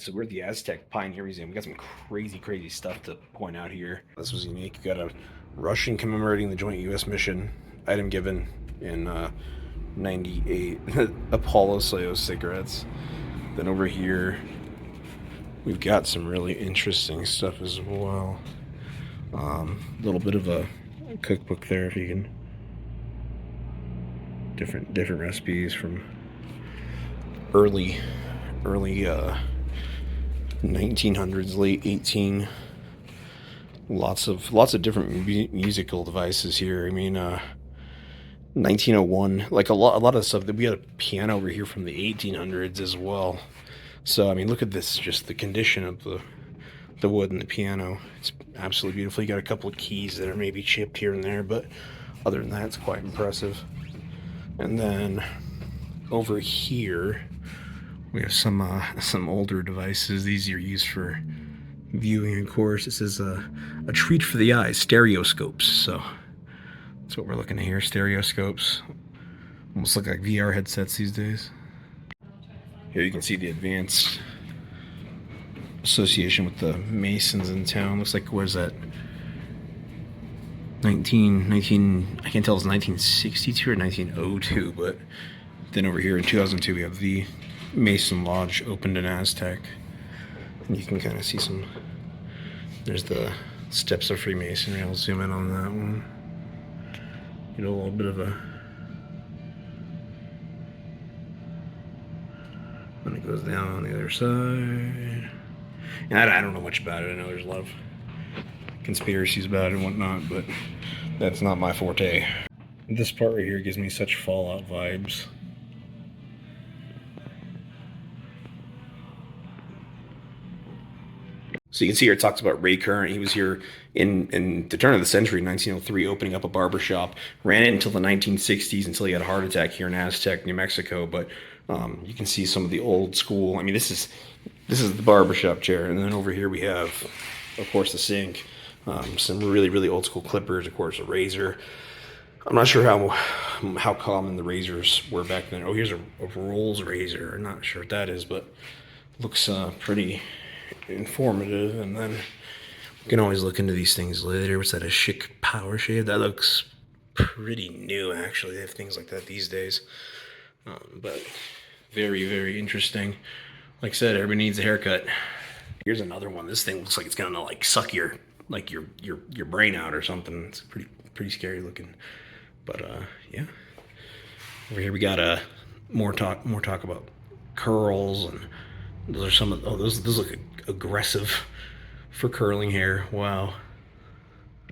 Alright, so we're at the Aztec Pioneer Museum. We got some crazy stuff to point out here. This was unique. You got a Russian commemorating the joint U.S. mission, item given in 98, Apollo-Soyuz cigarettes. Then over here, we've got some really interesting stuff as well. A little bit of a cookbook there, if you can. Different recipes from early 1900s, late 18. Lots of different musical devices here. I mean, 1901, like a lot of stuff. That we got a piano over here from the 1800s as well. So I mean, look at this, just the condition of the wood and the piano. It's absolutely beautiful. You got a couple of keys that are maybe chipped here and there, but other than that, it's quite impressive. And then over here, we have some older devices. These are used for viewing, of course. This is a treat for the eyes, stereoscopes. So that's what we're looking at here, stereoscopes. Almost look like VR headsets these days. Here you can see the advanced association with the Masons in town. Looks like, where's that? 19, I can't tell if it's 1962 or 1902, but then over here in 2002 we have the Mason Lodge opened in Aztec. And you can kind of see there's the steps of Freemasonry. I'll zoom in on that one. Get a little bit of a, when it goes down on the other side. And I don't know much about it. I know there's a lot of conspiracies about it and whatnot, but that's not my forte. This part right here gives me such Fallout vibes. So you can see here it talks about Ray Current. He was here in the turn of the century, 1903, opening up a barber shop. Ran it until the 1960s, until he had a heart attack here in Aztec, New Mexico. But you can see some of the old school. I mean, this is the barber shop chair, and then over here we have, of course, the sink. Some really old school clippers, of course, a razor. I'm not sure how common the razors were back then. Oh, here's a Rolls razor. I'm not sure what that is, but looks pretty informative. And then you can always look into these things later. What's that, a Schick power shave? That looks pretty new, actually. They have things like that these days. But very interesting. Like I said, everybody needs a haircut. Here's another one. This thing looks like it's gonna like suck your brain out or something. It's pretty scary looking. But yeah. Over here we got more talk about curls, and those are some of, oh, those look aggressive for curling hair. Wow.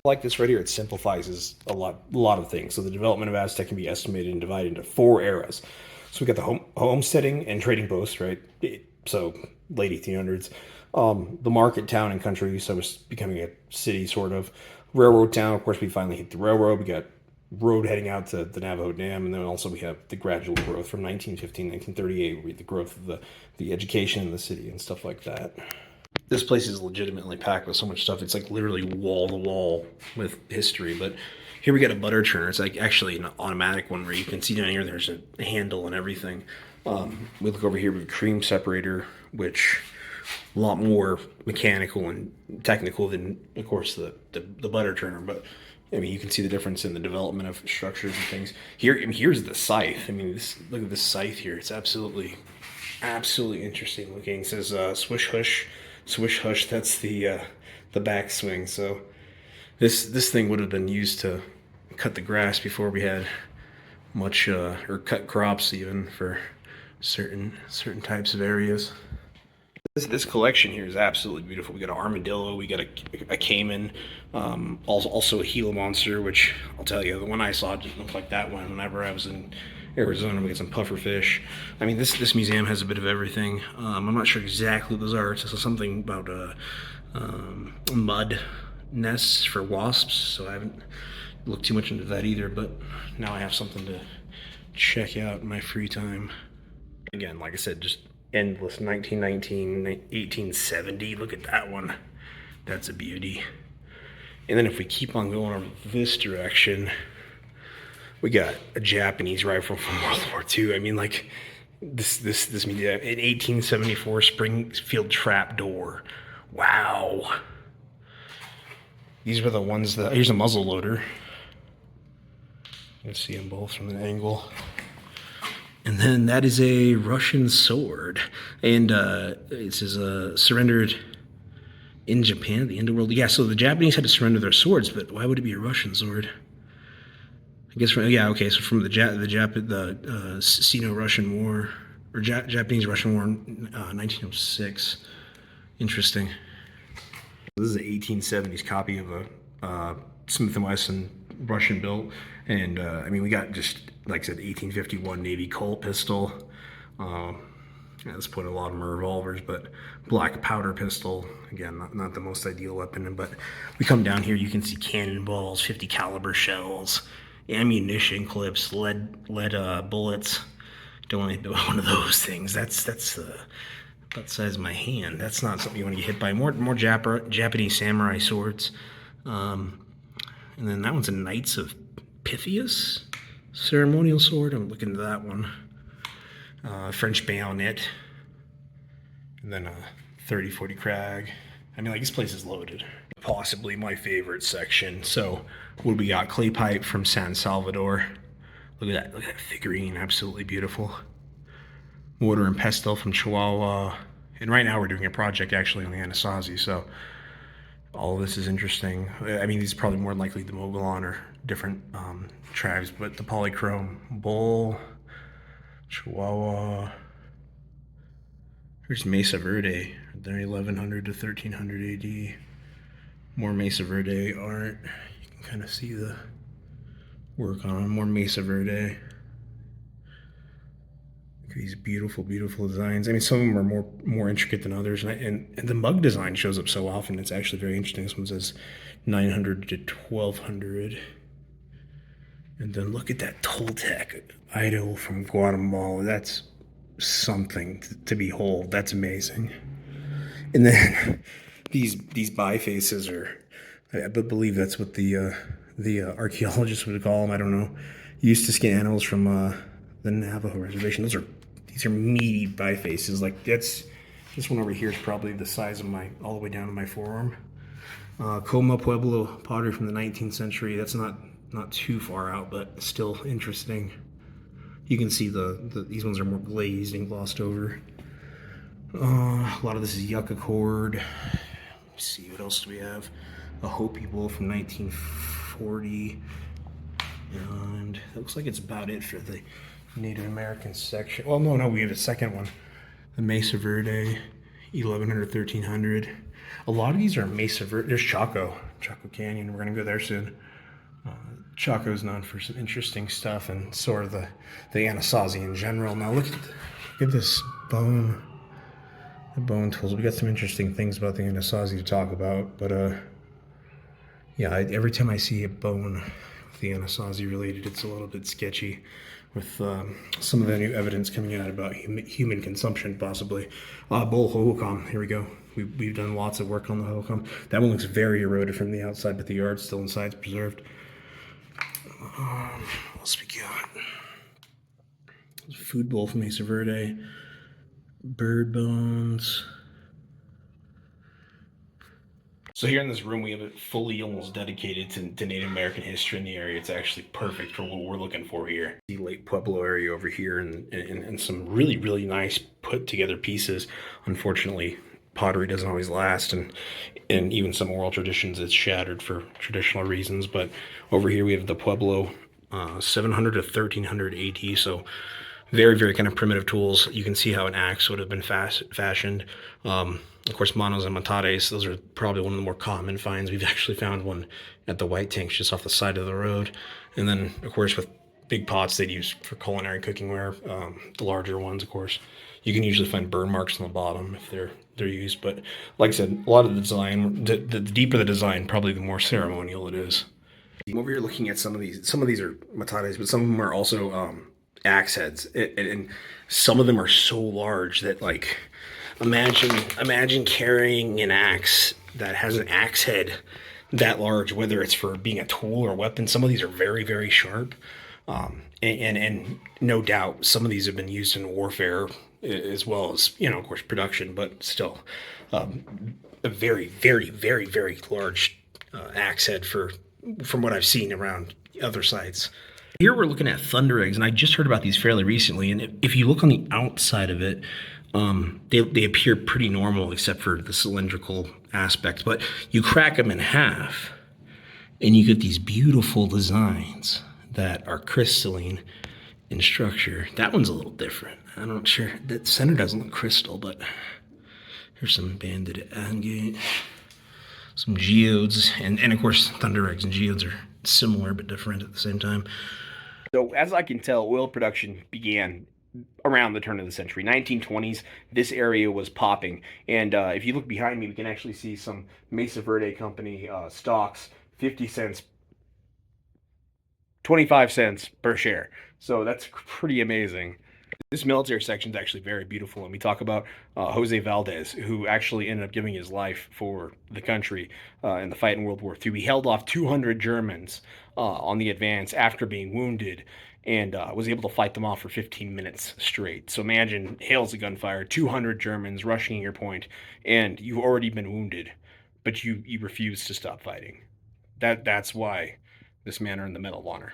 Like this right here, it simplifies a lot of things. So the development of Aztec can be estimated and divided into 4 eras. So we got the homesteading and trading post, right? So late 1800s. The market town and country, so it's becoming a city sort of. Railroad town, of course, we finally hit the railroad. We got road heading out to the Navajo Dam, and then also we have the gradual growth from 1915, 1938, with the growth of the education in the city and stuff like that. This place is legitimately packed with so much stuff. It's like literally wall to wall with history. But here we got a butter churner. It's like actually an automatic one where you can see down here there's a handle and everything. We look over here with a cream separator, which a lot more mechanical and technical than, of course, the butter churner. But I mean, you can see the difference in the development of structures and things. Here's the scythe. I mean, look at this scythe here. It's absolutely interesting looking. It says swish hush. That's the backswing. So this thing would have been used to cut the grass before we had much or cut crops even for certain types of areas. This collection here is absolutely beautiful. We got an armadillo, we got a caiman, also a Gila monster, which I'll tell you, the one I saw didn't look like that one. Whenever I was in Arizona, we got some puffer fish. I mean, this museum has a bit of everything. I'm not sure exactly what those are. It's something about mud nests for wasps, so I haven't looked too much into that either, but now I have something to check out in my free time. Again, like I said, just endless. 1919, 1870. Look at that one. That's a beauty. And then if we keep on going over this direction, we got a Japanese rifle from World War II. I mean, like, This media an 1874 Springfield trap door. Wow. These were the ones that, here's a muzzle loader. You can see them both from an angle. And then that is a Russian sword. And it says surrendered in Japan, the underworld. Yeah, so the Japanese had to surrender their swords, but why would it be a Russian sword? I guess, yeah, okay, so from the Sino-Russian War, or Japanese-Russian War in 1906. Interesting. This is an 1870s copy of a Smith & Wesson Russian built, and I mean, we got just, like I said, 1851 Navy Colt pistol. At this point, a lot of them are revolvers, but black powder pistol. Again, not the most ideal weapon, but we come down here, you can see cannonballs, 50 caliber shells, ammunition clips, lead bullets. Don't want to do one of those things. That's about the size of my hand. That's not something you want to get hit by. More Japanese samurai swords. And then that one's a Knights of Pythias ceremonial sword. I'm looking at that one. French bayonet. And then a 30-40 Krag. I mean, like, this place is loaded. Possibly my favorite section. So, what we got? Clay pipe from San Salvador. Look at that. Look at that figurine. Absolutely beautiful. Mortar and pestle from Chihuahua. And right now we're doing a project actually on the Anasazi, so all of this is interesting. I mean, these are probably more likely the Mogollon or different tribes, but the polychrome bull, Chihuahua. Here's Mesa Verde, they're 1100 to 1300 AD. More Mesa Verde art. You can kind of see the work on them. More Mesa Verde. These beautiful, beautiful designs. I mean, some of them are more intricate than others, and the mug design shows up so often. It's actually very interesting. This one says 900 to 1200. And then look at that Toltec idol from Guatemala. That's something to behold. That's amazing. And then these bifaces are, I believe that's what the archaeologists would call them. I don't know. Used to skin animals from the Navajo reservation. These are meaty bifaces. Like, this one over here is probably the size of all the way down to my forearm. Coma Pueblo pottery from the 19th century. That's not too far out, but still interesting. You can see these ones are more glazed and glossed over. A lot of this is yucca cord. Let's see, what else do we have? A Hopi bowl from 1940. And it looks like it's about it for the Native American section. Well, no, we have a second one. The Mesa Verde, 1100, 1300. A lot of these are Mesa Verde. There's Chaco Canyon. We're going to go there soon. Chaco is known for some interesting stuff, and sort of the Anasazi in general. Now look at this bone. The bone tools. We got some interesting things about the Anasazi to talk about, but yeah, every time I see a bone with the Anasazi related, it's a little bit sketchy. With some of the new evidence coming out about human consumption, possibly. Bull Hohokam, here we go. We've done lots of work on the Hohokam. That one looks very eroded from the outside, but the yard's still inside, it's preserved. What else we got? Food bowl from Mesa Verde. Bird bones. So here in this room, we have it fully almost dedicated to Native American history in the area. It's actually perfect for what we're looking for here. The Lake Pueblo area over here, and some really, really nice put together pieces. Unfortunately, pottery doesn't always last, and even some oral traditions, it's shattered for traditional reasons. But over here we have the Pueblo, 700 to 1300 AD, so very, very kind of primitive tools. You can see how an axe would have been fashioned. Of course, manos and matares, those are probably one of the more common finds. We've actually found one at the White Tanks just off the side of the road. And then, of course, with big pots they'd use for culinary cooking ware, the larger ones, of course, you can usually find burn marks on the bottom if they're used. But like I said, a lot of the design, the deeper the design, probably the more ceremonial it is. I'm over here looking at some of these. Some of these are matares, but some of them are also axe heads, and some of them are so large that, like, imagine carrying an axe that has an axe head that large, whether it's for being a tool or a weapon. Some of these are very, very sharp. And no doubt some of these have been used in warfare as well as, of course, production, but still a very, very, very, very large axe head from what I've seen around other sites. Here we're looking at thunder eggs, and I just heard about these fairly recently. And if you look on the outside of it, they appear pretty normal except for the cylindrical aspect. But you crack them in half, and you get these beautiful designs that are crystalline in structure. That one's a little different. I'm not sure. The center doesn't look crystal, but here's some banded agate, some geodes, and of course, thunder eggs and geodes are similar but different at the same time. So, as I can tell, oil production began around the turn of the century. 1920s, this area was popping. And if you look behind me, we can actually see some Mesa Verde company stocks, 50 cents, 25 cents per share. So that's pretty amazing. This military section is actually very beautiful, and we talk about Jose Valdez, who actually ended up giving his life for the country in the fight in World War II. He held off 200 Germans on the advance after being wounded, and was able to fight them off for 15 minutes straight. So imagine hails of gunfire, 200 Germans rushing your point, and you've already been wounded, but you refuse to stop fighting. That's why this man earned the Medal of Honor.